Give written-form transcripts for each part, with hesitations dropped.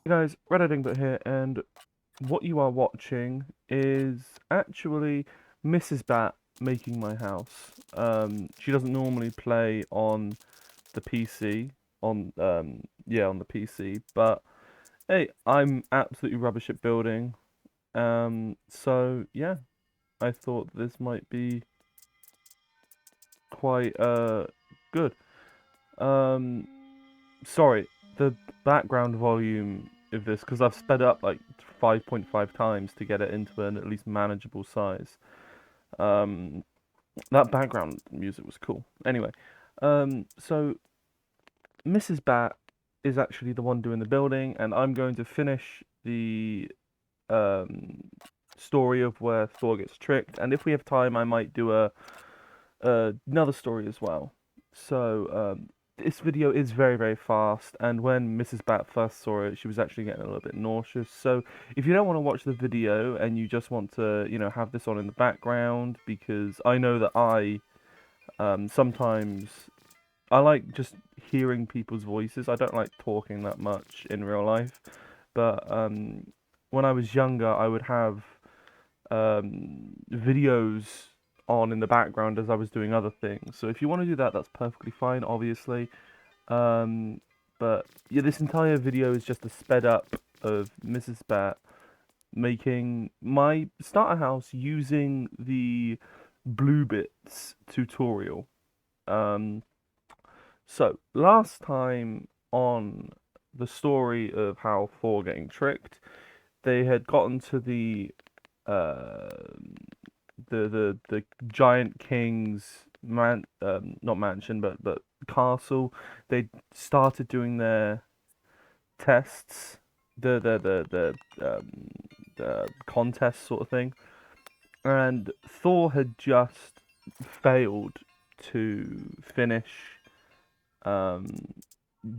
Guys, Red Edingbot here, and what you are watching is actually Mrs. Bat making my house. She doesn't normally play on the PC, on the PC, but hey, I'm absolutely rubbish at building. So yeah, I thought this might be quite good. Um, Sorry, the background volume of this, because I've sped up like 5.5 times to get it into an at least manageable size. Um, that background music was cool. Anyway, so Mrs. Bat is actually the one doing the building, and I'm going to finish the um, story of where Thor gets tricked, and if we have time, I might do another story as well. So this video is very, very fast, and when Mrs. Bat first saw it, she was actually getting a little bit nauseous. So if you don't want to watch the video and you just want to, have this on in the background, because I know that sometimes I like just hearing people's voices. I don't like talking that much in real life, but when I was younger, I would have videos on in the background as I was doing other things. So if you want to do that, that's perfectly fine, obviously. Um, but yeah, this entire video is just a sped up of Mrs. Bat making my starter house using the Blue Bits tutorial. Um, so last time on the story of how Thor getting tricked, they had gotten to uh, the giant king's not mansion but castle. They started doing their tests, the contest sort of thing, and Thor had just failed to finish um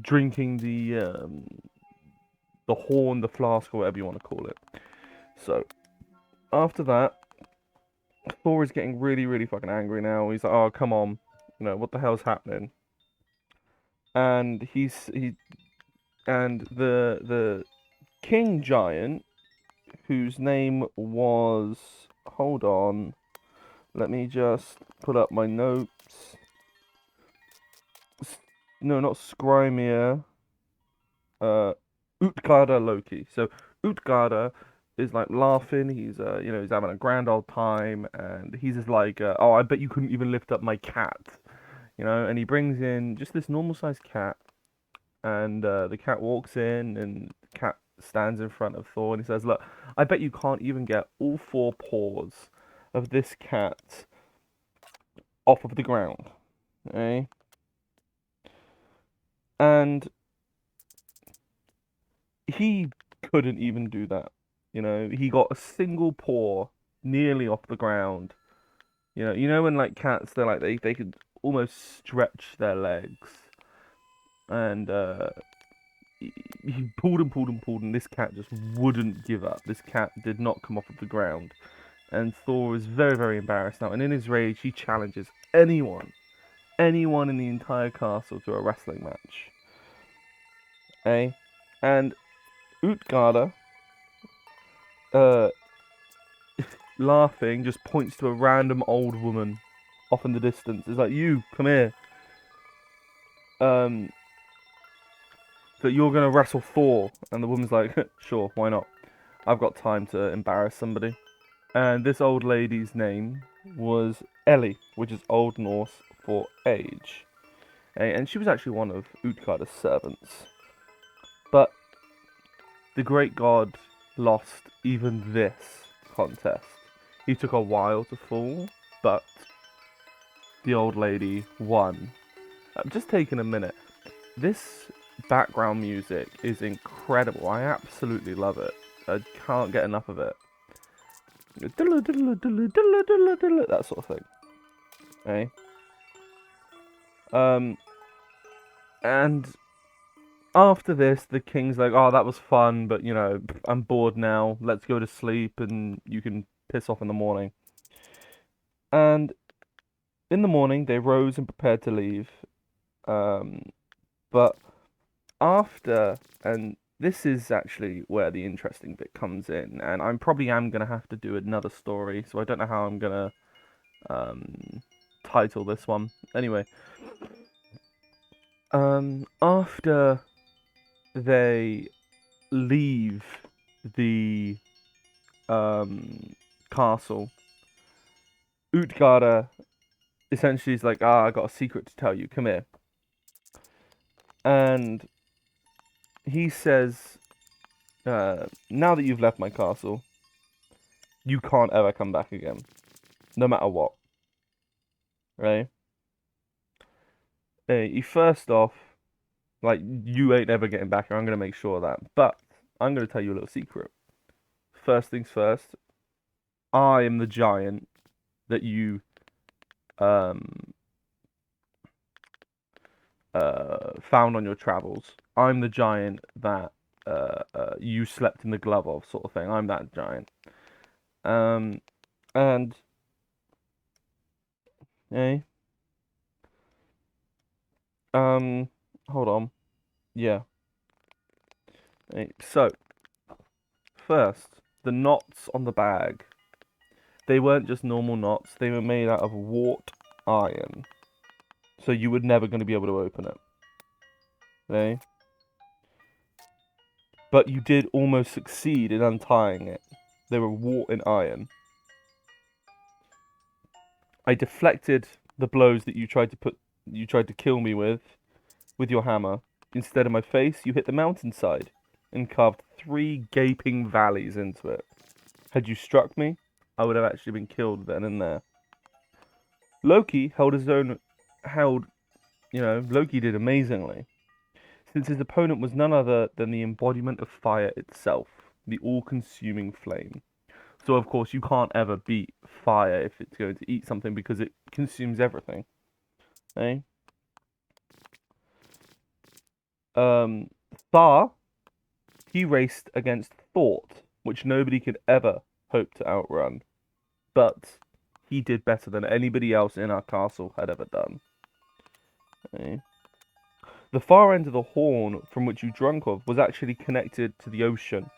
drinking the horn, the flask, or whatever you want to call it. So after that, Thor is getting really, really fucking angry now. He's like, "Oh, come on, what the hell's happening?" And the king giant, whose name was, hold on, let me just put up my notes. No, not Skrymir. Utgarda Loki. So Utgarda is like laughing. He's having a grand old time, and he's just like, "Oh, I bet you couldn't even lift up my cat." And he brings in just this normal sized cat, and the cat walks in, and the cat stands in front of Thor, and he says, "Look, I bet you can't even get all four paws of this cat off of the ground, eh?" And he couldn't even do that. He got a single paw nearly off the ground. You know when like cats, they could almost stretch their legs, and he pulled and pulled and pulled, and this cat just wouldn't give up. This cat did not come off of the ground, and Thor is very, very embarrassed now. And in his rage, he challenges anyone in the entire castle to a wrestling match. Eh? And Utgarda, uh, laughing, just points to a random old woman off in the distance. It's like, "You, come here. Um, that you're gonna wrestle Thor." And the woman's like, "Sure, why not? I've got time to embarrass somebody." And this old lady's name was Ellie, which is Old Norse for age. And she was actually one of Utgarda's servants. But the great god lost even this contest. He took a while to fall, but the old lady won. I'm just taking a minute. This background music is incredible. I absolutely love it. I can't get enough of it. That sort of thing. Okay. And after this, the king's like, "Oh, that was fun, but I'm bored now. Let's go to sleep, and you can piss off in the morning." And in the morning, they rose and prepared to leave. But after, and this is actually where the interesting bit comes in, and I probably am gonna have to do another story, so I don't know how I'm gonna title this one. Anyway, after they leave the castle, Utgarda essentially is like, I got a secret to tell you. Come here. And he says, now that you've left my castle, you can't ever come back again, no matter what. Right? He first off, like, you ain't ever getting back here. I'm gonna make sure of that. But I'm gonna tell you a little secret. First things first, I am the giant that you um found on your travels. I'm the giant that you slept in the glove of, sort of thing. I'm that giant. Um, and eh, hold on. Yeah. So first, the knots on the bag. They weren't just normal knots. They were made out of wrought iron. So you were never going to be able to open it. Okay? But you did almost succeed in untying it. They were wrought in iron. I deflected the blows that you tried to kill me with your hammer. Instead of my face, you hit the mountainside and carved 3 gaping valleys into it. Had you struck me, I would have actually been killed then and there. Loki Loki did amazingly, since his opponent was none other than the embodiment of fire itself, the all-consuming flame. So of course you can't ever beat fire if it's going to eat something because it consumes everything. Eh? Thor, he raced against Thought, which nobody could ever hope to outrun. But he did better than anybody else in our castle had ever done. Eh? The far end of the horn from which you drank of was actually connected to the ocean,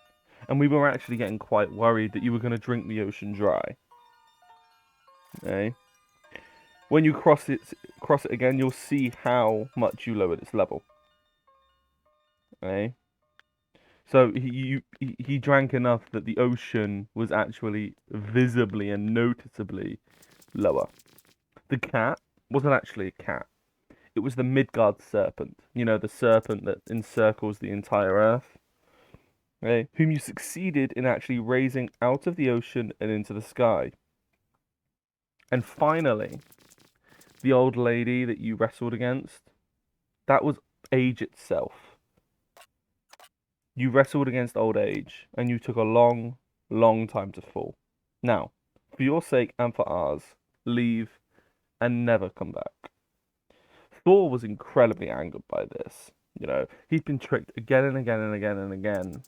and we were actually getting quite worried that you were going to drink the ocean dry. Eh? When you cross it again, you'll see how much you lowered its level. Eh? So he drank enough that the ocean was actually visibly and noticeably lower. The cat wasn't actually a cat. It was the Midgard Serpent. You know, the serpent that encircles the entire Earth. Okay? Whom you succeeded in actually raising out of the ocean and into the sky. And finally, the old lady that you wrestled against, that was age itself. You wrestled against old age, and you took a long, long time to fall. Now, for your sake and for ours, leave and never come back. Thor was incredibly angered by this. You know, he'd been tricked again and again and again and again.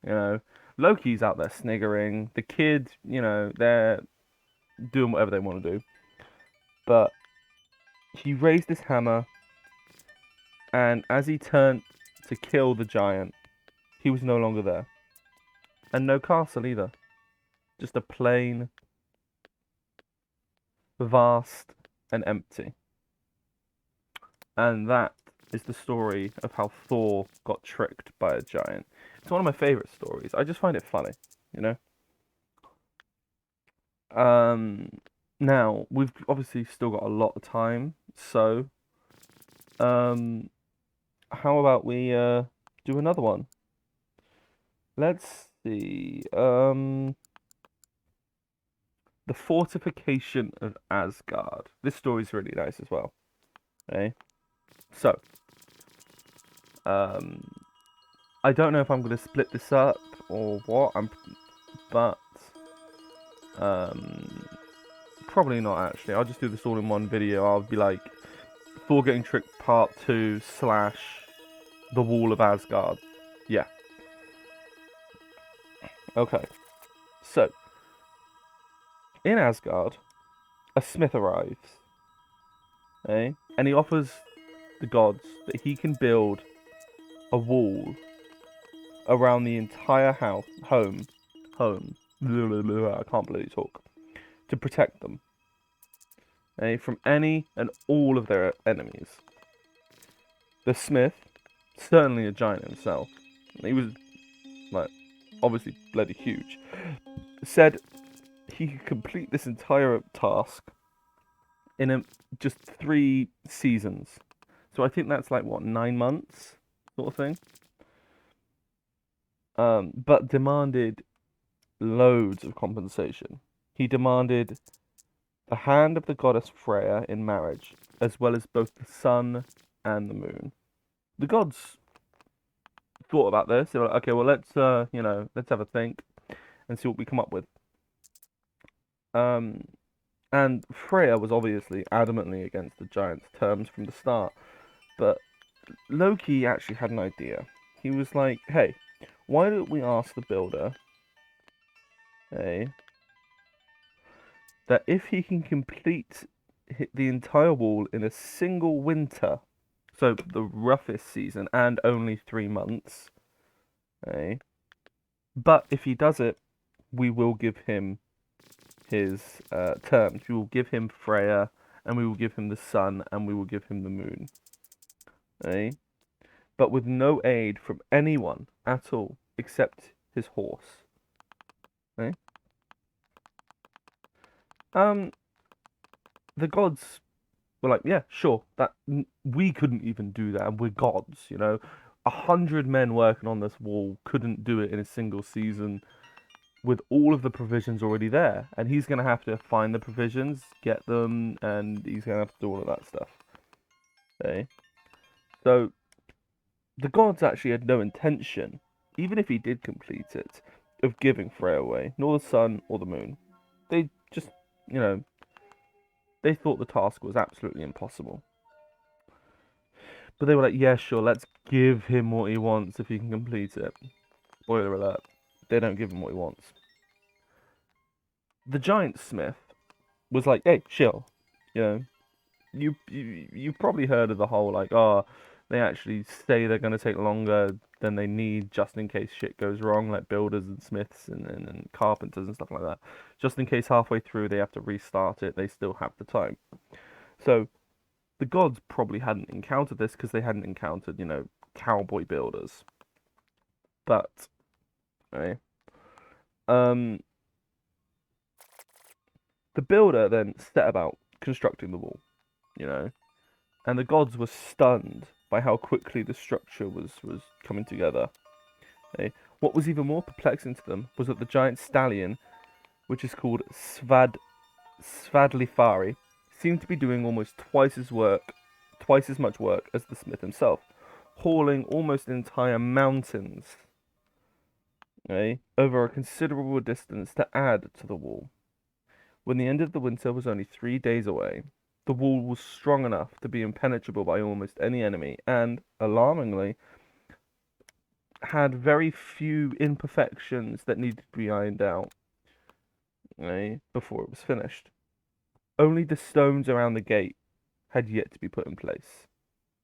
You know, Loki's out there sniggering. The kids, you know, they're doing whatever they want to do. But he raised his hammer, and as he turned to kill the giant, he was no longer there. And no castle either. Just a plain, vast, and empty. And that is the story of how Thor got tricked by a giant. It's one of my favourite stories. I just find it funny, you know? Now, we've obviously still got a lot of time, so how about we do another one? Let's see. The Fortification of Asgard. This story's really nice as well. Okay? So, I don't know if I'm gonna split this up or what. But probably not actually. I'll just do this all in one video. I'll be like, Thor getting tricked part 2 / the Wall of Asgard. Yeah. Okay. So, in Asgard, a smith arrives. Okay? And he offers the gods that he can build a wall around the entire home. I can't believe talk. To protect them, from any and all of their enemies. The smith, certainly a giant himself, he was like obviously bloody huge, said he could complete this entire task in just 3 seasons. So I think that's like what, 9 months sort of thing. But demanded loads of compensation. He demanded the hand of the goddess Freya in marriage, as well as both the sun and the moon. The gods thought about this. They were like, okay, well, let's let's have a think and see what we come up with. And Freya was obviously adamantly against the giant's terms from the start, but Loki actually had an idea. He was like, hey, why don't we ask the builder, that if he can complete the entire wall in a single winter, so the roughest season, and only 3 months, but if he does it, we will give him his terms. We will give him Freya, and we will give him the sun, and we will give him the moon. But with no aid from anyone at all, except his horse. The gods were like, yeah, sure, that we couldn't even do that, and we're gods, 100 men working on this wall couldn't do it in a single season with all of the provisions already there, and he's gonna have to find the provisions, get them, and he's gonna have to do all of that stuff. So the gods actually had no intention, even if he did complete it, of giving Freya away, nor the sun or the moon. They just, they thought the task was absolutely impossible. But they were like, yeah, sure, let's give him what he wants if he can complete it. Spoiler alert, they don't give him what he wants. The giant smith was like, hey, chill. You've probably heard of the whole, like, they actually say they're going to take longer than they need just in case shit goes wrong, like builders and smiths and carpenters and stuff like that. Just in case halfway through they have to restart it, they still have the time. So the gods probably hadn't encountered this because they hadn't encountered, cowboy builders. But, the builder then set about constructing the wall, and the gods were stunned by how quickly the structure was coming together. What was even more perplexing to them was that the giant stallion, which is called Svadlifari, seemed to be doing almost twice as much work as the smith himself, hauling almost entire mountains over a considerable distance to add to the wall. When the end of the winter was only 3 days away, the wall was strong enough to be impenetrable by almost any enemy, and, alarmingly, had very few imperfections that needed to be ironed out before it was finished. Only the stones around the gate had yet to be put in place.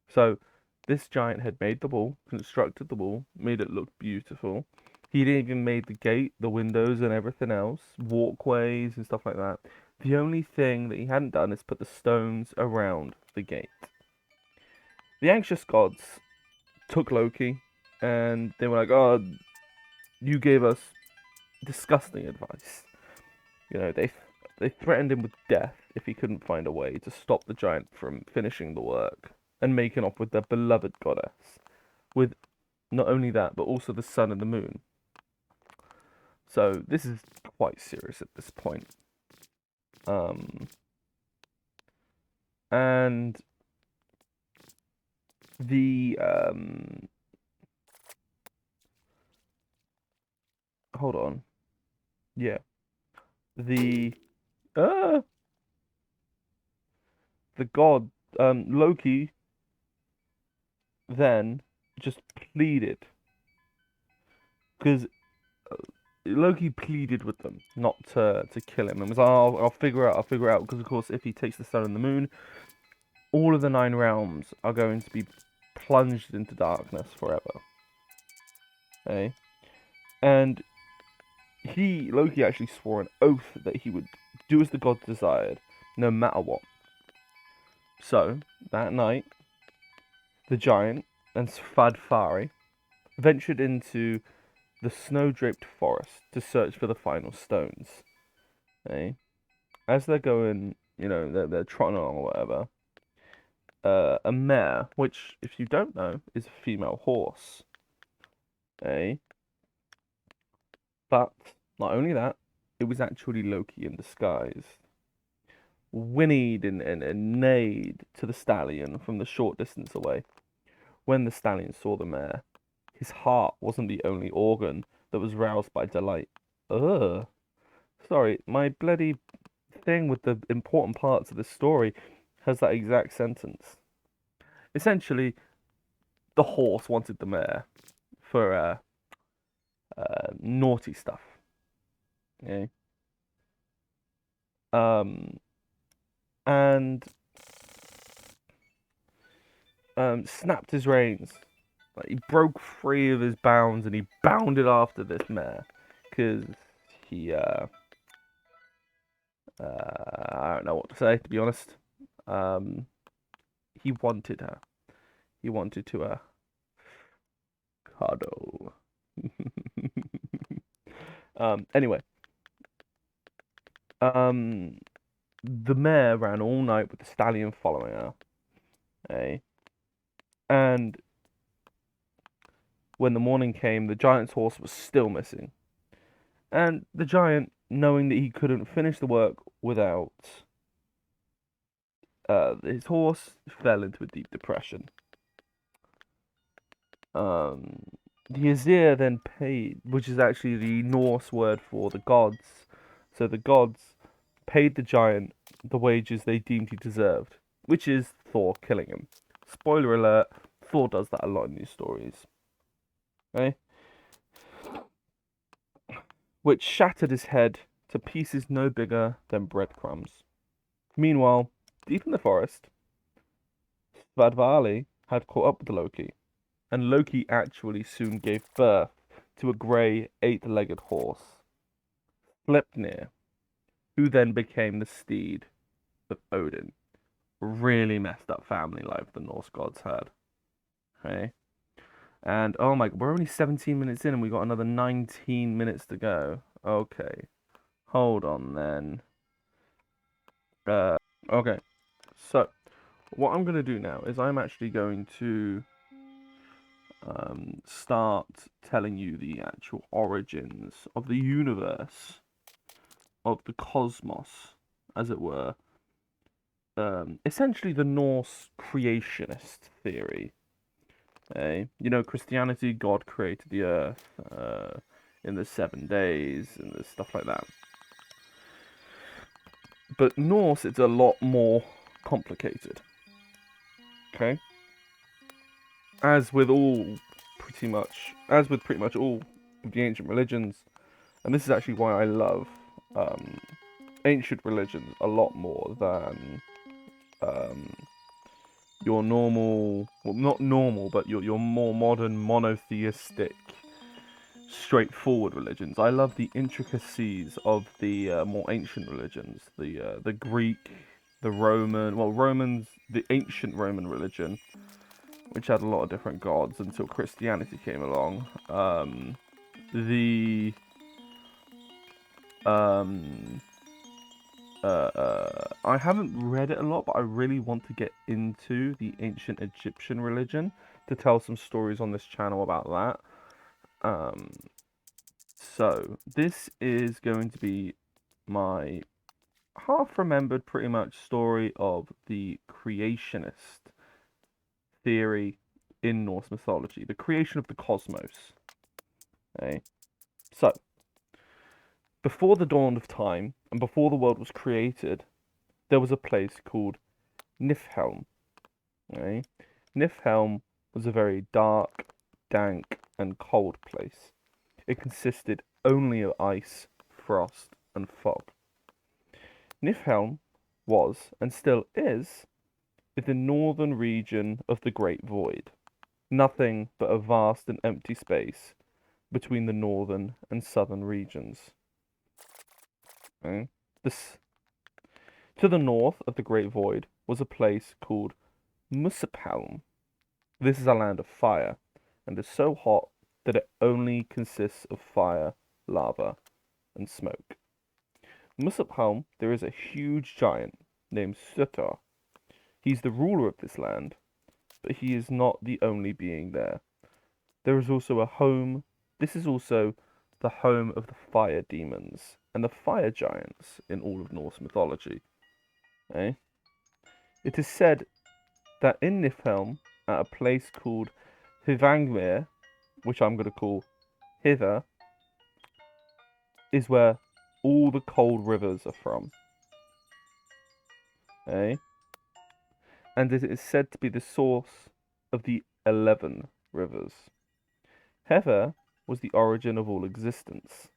So, this giant had made the wall, constructed the wall, made it look beautiful. He'd even made the gate, the windows, and everything else, walkways and stuff like that. The only thing that he hadn't done is put the stones around the gate. The anxious gods took Loki, and they were like, oh, you gave us disgusting advice. They threatened him with death if he couldn't find a way to stop the giant from finishing the work and making off with their beloved goddess. With not only that, but also the sun and the moon. So this is quite serious at this point. And the hold on. Yeah. The god Loki then just pleaded, because Loki pleaded with them not to kill him, and was like, oh, I'll figure out, because of course if he takes the sun and the moon, all of the 9 realms are going to be plunged into darkness forever. Okay? And Loki actually swore an oath that he would do as the gods desired, no matter what. So, that night, the giant and Svadfari ventured into the snow-draped forest to search for the final stones. Okay? As they're going, they're trotting along or whatever, a mare, which, if you don't know, is a female horse. Okay? But, not only that, it was actually Loki in disguise. Whinnied and neighed to the stallion from the short distance away. When the stallion saw the mare, his heart wasn't the only organ that was roused by delight. Ugh. Sorry, my bloody thing with the important parts of the story has that exact sentence. Essentially, the horse wanted the mare for naughty stuff. Okay? And snapped his reins. Like, he broke free of his bounds and he bounded after this mare because he I don't know what to say, to be honest. He wanted her. He wanted to cuddle. Anyway, the mare ran all night with the stallion following her. Okay? And when the morning came, the giant's horse was still missing. And the giant, knowing that he couldn't finish the work without his horse, fell into a deep depression. The Azir then paid, which is actually the Norse word for the gods. So the gods paid the giant the wages they deemed he deserved, which is Thor killing him. Spoiler alert, Thor does that a lot in these stories. Okay? Which shattered his head to pieces no bigger than breadcrumbs. Meanwhile, deep in the forest, Svadvali had caught up with Loki, and Loki actually soon gave birth to a grey, eight-legged horse, Sleipnir, who then became the steed of Odin. Really messed up family life the Norse gods had. Okay? And oh my god, we're only 17 minutes in and we got another 19 minutes to go. Okay. Hold on then. Okay. So, what I'm going to do now is I'm actually going to start telling you the actual origins of the universe, of the cosmos, as it were. Essentially the Norse Creationist Theory. Christianity, God created the earth in the 7 days and stuff like that. But Norse, it's a lot more complicated. Okay? As with pretty much all of the ancient religions, and this is actually why I love ancient religions a lot more than your normal, well, not normal, but your more modern monotheistic, straightforward religions. I love the intricacies of the more ancient religions, the Greek, the the ancient Roman religion, which had a lot of different gods until Christianity came along. I haven't read it a lot, but I really want to get into the ancient Egyptian religion to tell some stories on this channel about that. So this is going to be my half-remembered, pretty much, story of the creationist theory in Norse mythology, the creation of the cosmos. Okay, so before the dawn of time and before the world was created, there was a place called Niflheim. Okay? Niflheim was a very dark, dank, and cold place. It consisted only of ice, frost, and fog. Niflheim was, and still is, in the northern region of the Great Void. Nothing but a vast and empty space, between the northern and southern regions. Okay? To the north of the Great Void was a place called Muspelheim. This is a land of fire, and is so hot that it only consists of fire, lava, and smoke. Muspelheim, there is a huge giant named Surtur. He's the ruler of this land, but he is not the only being there. There is also a home. This is also the home of the fire demons and the fire giants in all of Norse mythology. Eh? It is said that in Niflheim, at a place called Hivangmir, which I'm going to call Hither, is where all the cold rivers are from. Eh? And it is said to be the source of the 11 rivers. Heather was the origin of all existence,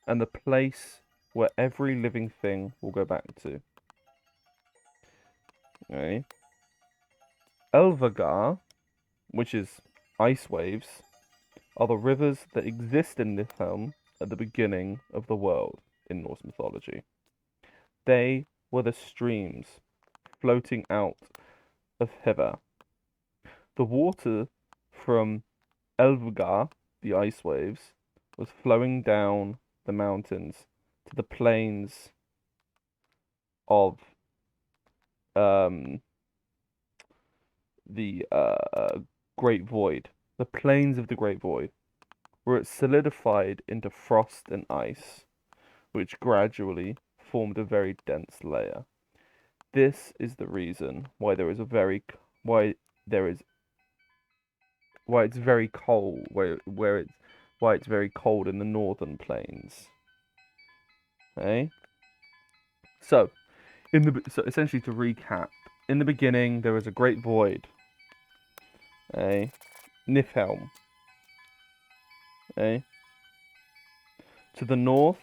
and the place where every living thing will go back to. Okay. Elvagar, which is ice waves, are the rivers that exist in Niflheim at the beginning of the world in Norse mythology. They were the streams floating out of Heather. The water from Elvagar, the ice waves, was flowing down the mountains to the plains of the Great Void, the plains of the Great Void, where it solidified into frost and ice, which gradually formed a very dense layer. This is the reason why there is a very why there is why it's very cold why it's very cold in the northern plains. Okay? So essentially to recap, in the beginning there was a great void. Okay? Niflheim. Okay? To the north.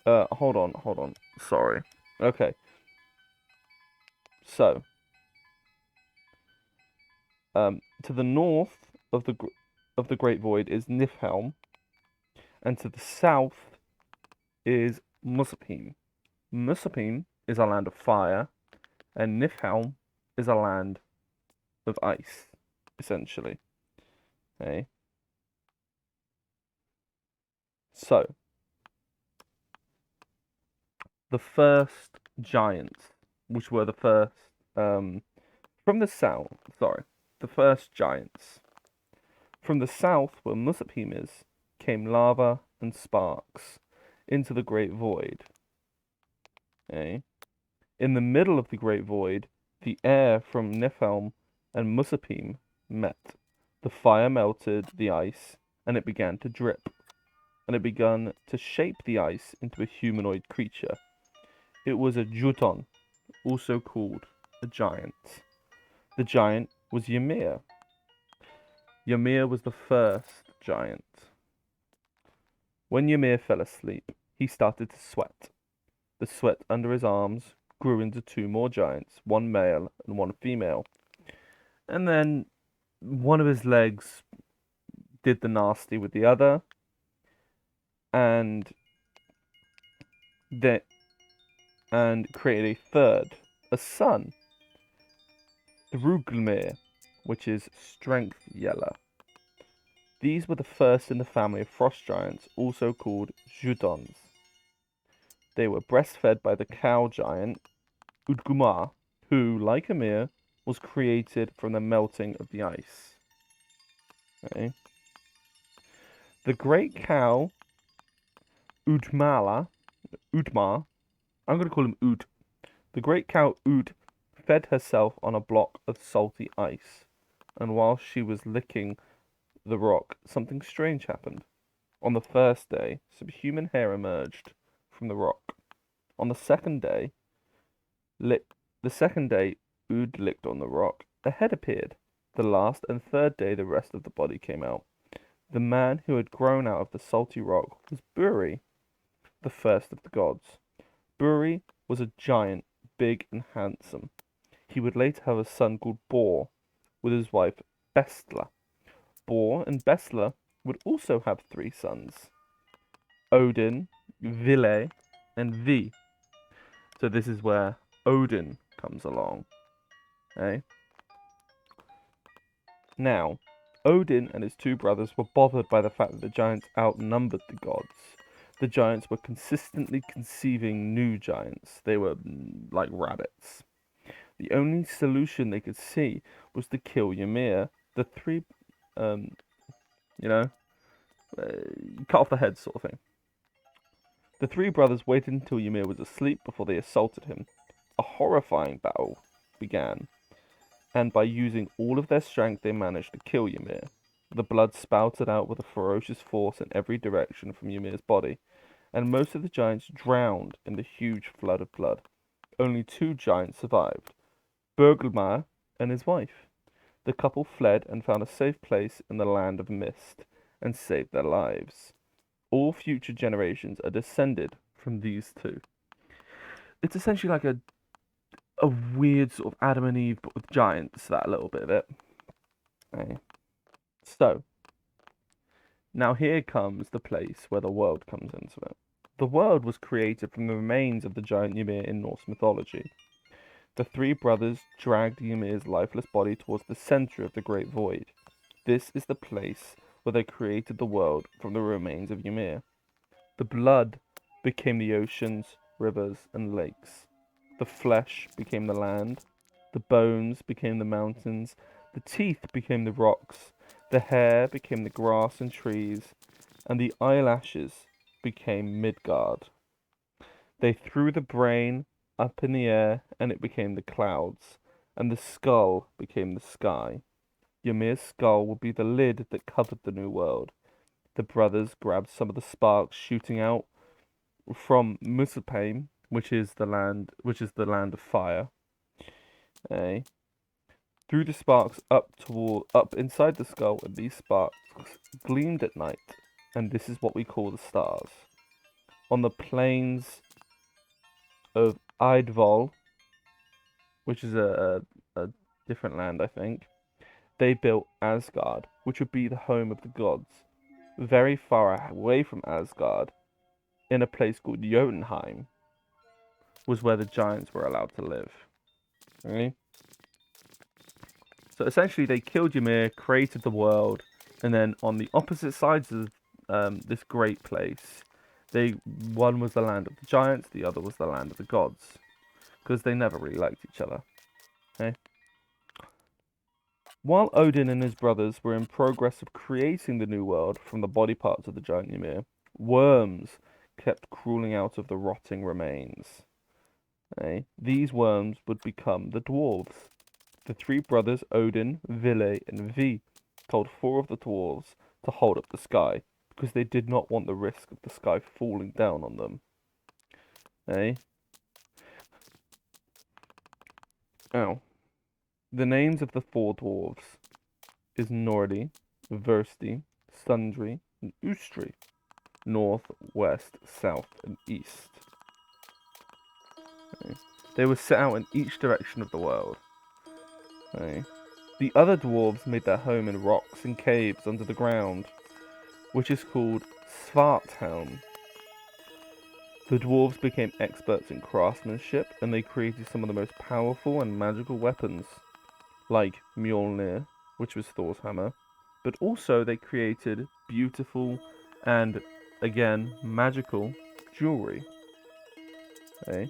Hold on. Sorry. Okay. So, to the north of the Great Void is Niflheim, and to the south is Muspelheim. Muspelheim is a land of fire, and Niflheim is a land of ice, essentially. Okay. So, the first giants, which were the first from the south. Sorry, the first giants. From the south, where Muspelheim is, came lava and sparks into the Great Void. Okay. In the middle of the Great Void, the air from Niflheim and Muspelheim met. The fire melted the ice, and it began to drip, and it began to shape the ice into a humanoid creature. It was a Jotun, also called a giant. The giant was Ymir. Ymir was the first giant. When Ymir fell asleep, he started to sweat. The sweat under his arms grew into two more giants, one male and one female. And then one of his legs did the nasty with the other, and created a third, a son, Thruglmir, which is strength yellow. These were the first in the family of frost giants, also called Jotuns. They were breastfed by the cow giant Udgumar, who, like Ymir, was created from the melting of the ice. Okay. The great cow Udmar, I'm going to call him Ud. The great cow Ud fed herself on a block of salty ice, and while she was licking the rock, something strange happened. On the first day, some human hair emerged from the rock. On the second day, Ud licked on the rock. A head appeared. The last and third day, the rest of the body came out. The man who had grown out of the salty rock was Buri, the first of the gods. Buri was a giant, big and handsome. He would later have a son called Bor with his wife Bestla. Bor and Besla would also have 3 sons, Odin, Vile, and V. So this is where Odin comes along. Okay? Now, Odin and his 2 brothers were bothered by the fact that the giants outnumbered the gods. The giants were consistently conceiving new giants. They were like rabbits. The only solution they could see was to kill Ymir. The 3, you know, cut off the head sort of thing. The 3 brothers waited until Ymir was asleep before they assaulted him. A horrifying battle began, and by using all of their strength they managed to kill Ymir. The blood spouted out with a ferocious force in every direction from Ymir's body, and most of the giants drowned in the huge flood of blood. Only 2 giants survived, Bergelmar and his wife. The couple fled and found a safe place in the land of mist, and saved their lives. All future generations are descended from these 2. It's essentially like a weird sort of Adam and Eve, but with giants, that little bit of it. Okay. So, now here comes the place where the world comes into it. The world was created from the remains of the giant Ymir in Norse mythology. The 3 brothers dragged Ymir's lifeless body towards the center of the great void. This is the place where they created the world from the remains of Ymir. The blood became the oceans, rivers, and lakes. The flesh became the land. The bones became the mountains. The teeth became the rocks. The hair became the grass and trees. And the eyelashes became Midgard. They threw the brain up in the air, and it became the clouds. And the skull became the sky. Ymir's skull would be the lid that covered the new world. The brothers grabbed some of the sparks shooting out from Muspelheim, which is the land of fire. Threw the sparks up inside the skull, and these sparks gleamed at night, and this is what we call the stars. On the plains of Eidvall, which is a different land, I think, they built Asgard, which would be the home of the gods. Very far away from Asgard, in a place called Jotunheim, was where the giants were allowed to live. Okay? So essentially they killed Ymir, created the world, and then on the opposite sides of this great place, one was the land of the giants, the other was the land of the gods, because they never really liked each other. Okay? While Odin and his brothers were in progress of creating the new world from the body parts of the giant Ymir, worms kept crawling out of the rotting remains. Okay? These worms would become the dwarves. The 3 brothers, Odin, Vile, and V, told 4 of the dwarves to hold up the sky, because they did not want the risk of the sky falling down on them. Okay? Now, the names of the 4 dwarves is Nordi, Versti, Sundri, and Ustri. North, west, south, and east. Okay. They were set out in each direction of the world. Okay. The other dwarves made their home in rocks and caves under the ground, which is called Svarthelm. The dwarves became experts in craftsmanship, and they created some of the most powerful and magical weapons, like Mjolnir, which was Thor's hammer, but also they created beautiful and, again, magical jewelry. Okay.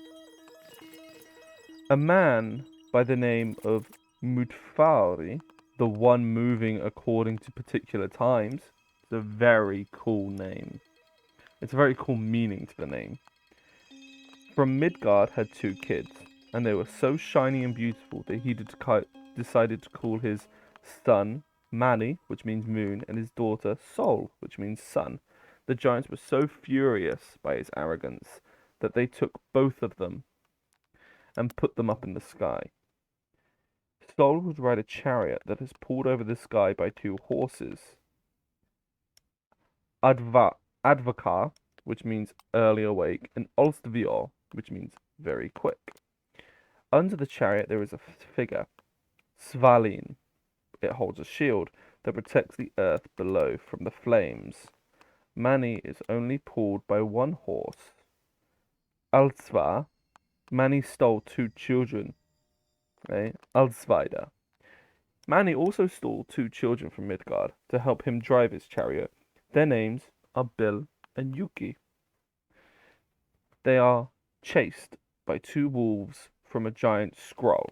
A man by the name of Mutfari, the one moving according to particular times, is a very cool name. It's a very cool meaning to the name. From Midgard had 2 kids, and they were so shiny and beautiful that he decided to call his son Mani, which means moon, and his daughter Sol, which means sun. The giants were so furious by his arrogance that they took both of them and put them up in the sky. Sol would ride a chariot that is pulled over the sky by 2 horses. Advakar, which means early awake, and Olstvior, which means very quick. Under the chariot there is a figure, Svalin. It holds a shield. that protects the earth below from the flames. Mani is only pulled by one horse. Alsvar, Mani stole 2 children. Alsvaida. Mani also stole 2 children from Midgard to help him drive his chariot. Their names are Bil and Yuki. They are chased by 2 wolves from a giant scroll,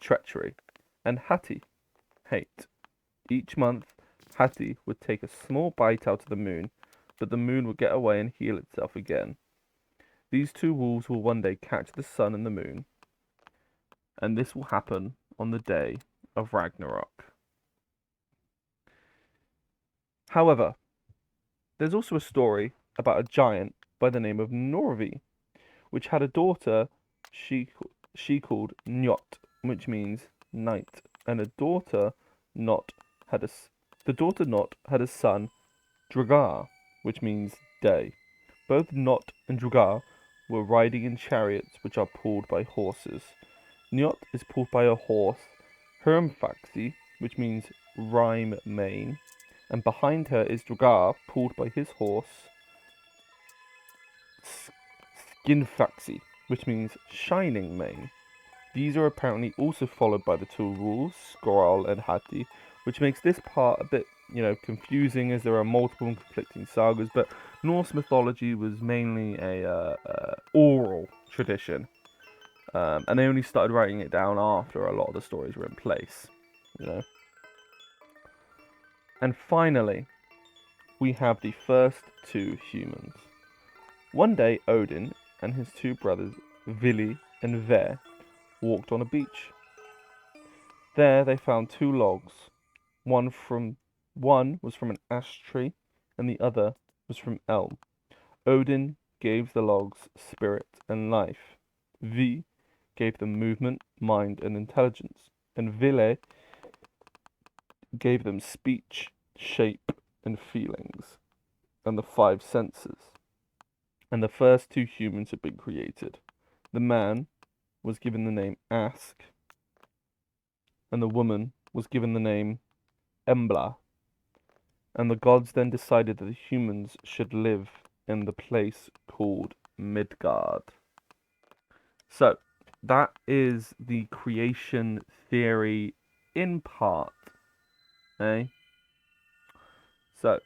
treachery, and Hati, hate. Each month, Hati would take a small bite out of the moon, but the moon would get away and heal itself again. These 2 wolves will one day catch the sun and the moon, and this will happen on the day of Ragnarok. However, there's also a story about a giant by the name of Norvi, which had a daughter she called Njot, which means night, and the daughter Not had a son, Dragar, which means day. Both Not and Dragar were riding in chariots which are pulled by horses. Njot is pulled by a horse, Hermfaxi, which means rime mane, and behind her is Dragar, pulled by his horse, Skinfaxi, which means shining mane. These are apparently also followed by the 2 wolves, Skoral and Hati, which makes this part a bit, confusing as there are multiple conflicting sagas, but Norse mythology was mainly a oral tradition, and they only started writing it down after a lot of the stories were in place, And finally, we have the first 2 humans. One day, Odin and his 2 brothers, Vili and Ve, walked on a beach. There they found 2 logs. One was from an ash tree, and the other was from elm. Odin gave the logs spirit and life. V gave them movement, mind, and intelligence. And Vile gave them speech, shape, and feelings, and the 5 senses. And the first 2 humans had been created. The man was given the name Ask, and the woman was given the name Embla. And the gods then decided that the humans should live in the place called Midgard. So, that is the creation theory in part. So,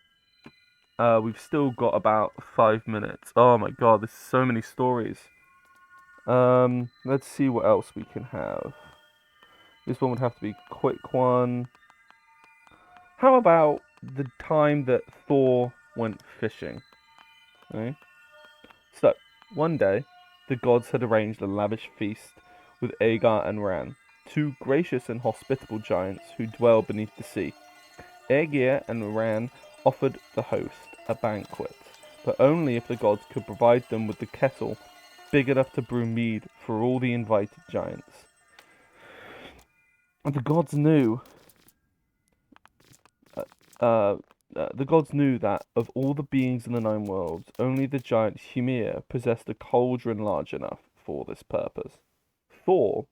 we've still got about 5 minutes. Oh my god, there's so many stories. Let's see what else we can have. This one would have to be a quick one. How about the time that Thor went fishing? So, one day, the gods had arranged a lavish feast with Agar and Ran, 2 gracious and hospitable giants who dwell beneath the sea. Aegir and Ran offered the host a banquet, but only if the gods could provide them with the kettle big enough to brew mead for all the invited giants. And the gods knew that of all the beings in the 9 worlds, only the giant Hymir possessed a cauldron large enough for this purpose. Thor,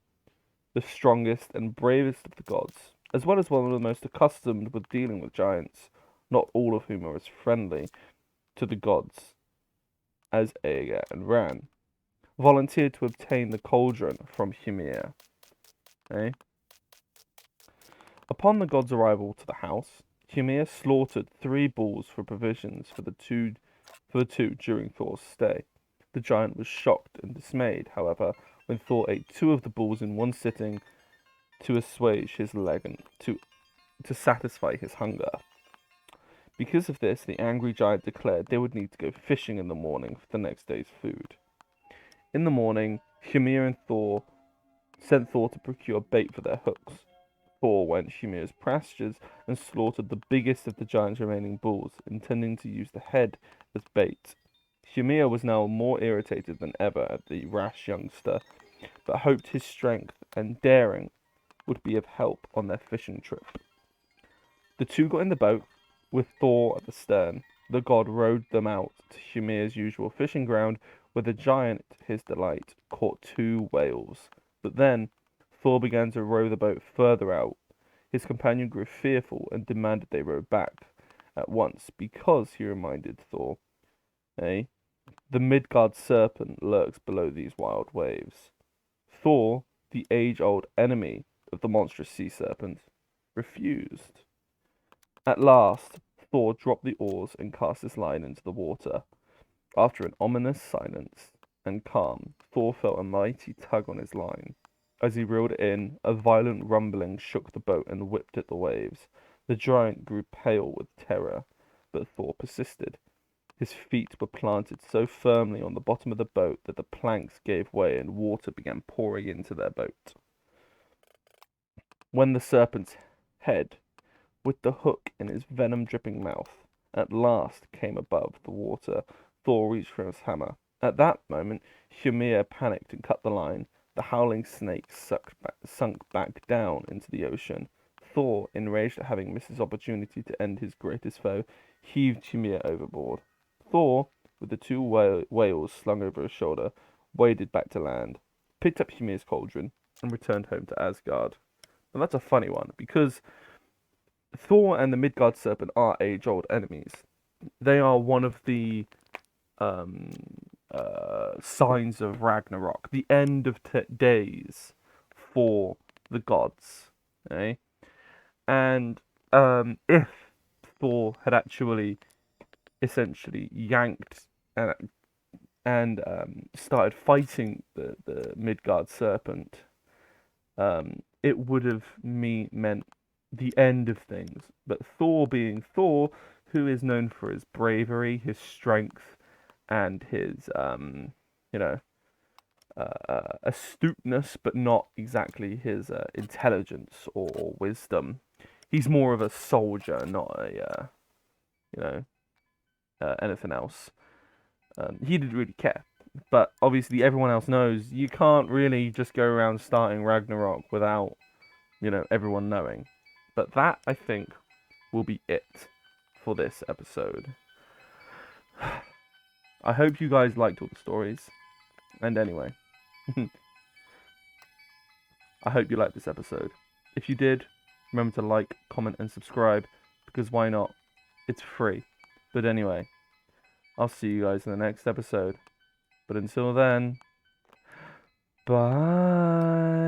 the strongest and bravest of the gods, as well as one of the most accustomed with dealing with giants, not all of whom are as friendly to the gods as Aegir and Ran, volunteered to obtain the cauldron from Hymir. Upon the god's arrival to the house, Hymir slaughtered 3 bulls for provisions for the two during Thor's stay. The giant was shocked and dismayed, however, when Thor ate 2 of the bulls in one sitting to assuage his legend, to satisfy his hunger. Because of this, the angry giant declared they would need to go fishing in the morning for the next day's food. In the morning, Hymir and Thor sent Thor to procure bait for their hooks. Thor went to Hymir's pastures and slaughtered the biggest of the giant's remaining bulls, intending to use the head as bait. Hymir was now more irritated than ever at the rash youngster, but hoped his strength and daring would be of help on their fishing trip. The 2 got in the boat, with Thor at the stern. The god rowed them out to Hymir's usual fishing ground, where the giant, to his delight, caught 2 whales. But then Thor began to row the boat further out. His companion grew fearful and demanded they row back at once because, he reminded Thor, eh, the Midgard Serpent lurks below these wild waves. Thor, the age-old enemy of the monstrous sea serpent, refused. At last, Thor dropped the oars and cast his line into the water. After an ominous silence and calm, Thor felt a mighty tug on his line. As he reeled it in, a violent rumbling shook the boat and whipped at the waves. The giant grew pale with terror, but Thor persisted. His feet were planted so firmly on the bottom of the boat that the planks gave way and water began pouring into their boat. When the serpent's head, with the hook in his venom-dripping mouth, at last came above the water, Thor reached for his hammer. At that moment, Ymir panicked and cut the line. The howling snake sunk back down into the ocean. Thor, enraged at having missed his opportunity to end his greatest foe, heaved Ymir overboard. Thor, with the two whales slung over his shoulder, waded back to land, picked up Ymir's cauldron, and returned home to Asgard. And that's a funny one, because Thor and the Midgard Serpent are age-old enemies. They are one of the signs of Ragnarok, the end of days for the gods. Okay? And if Thor had actually essentially yanked and started fighting the Midgard Serpent, it would have meant the end of things. But Thor, being Thor, who is known for his bravery, his strength, and his astuteness, but not exactly his intelligence or wisdom. He's more of a soldier, not a anything else. He didn't really care. But obviously everyone else knows you can't really just go around starting Ragnarok without, everyone knowing. But that, I think, will be it for this episode. I hope you guys liked all the stories. And anyway, I hope you liked this episode. If you did, remember to like, comment, and subscribe, because why not? It's free. But anyway, I'll see you guys in the next episode. But until then, bye.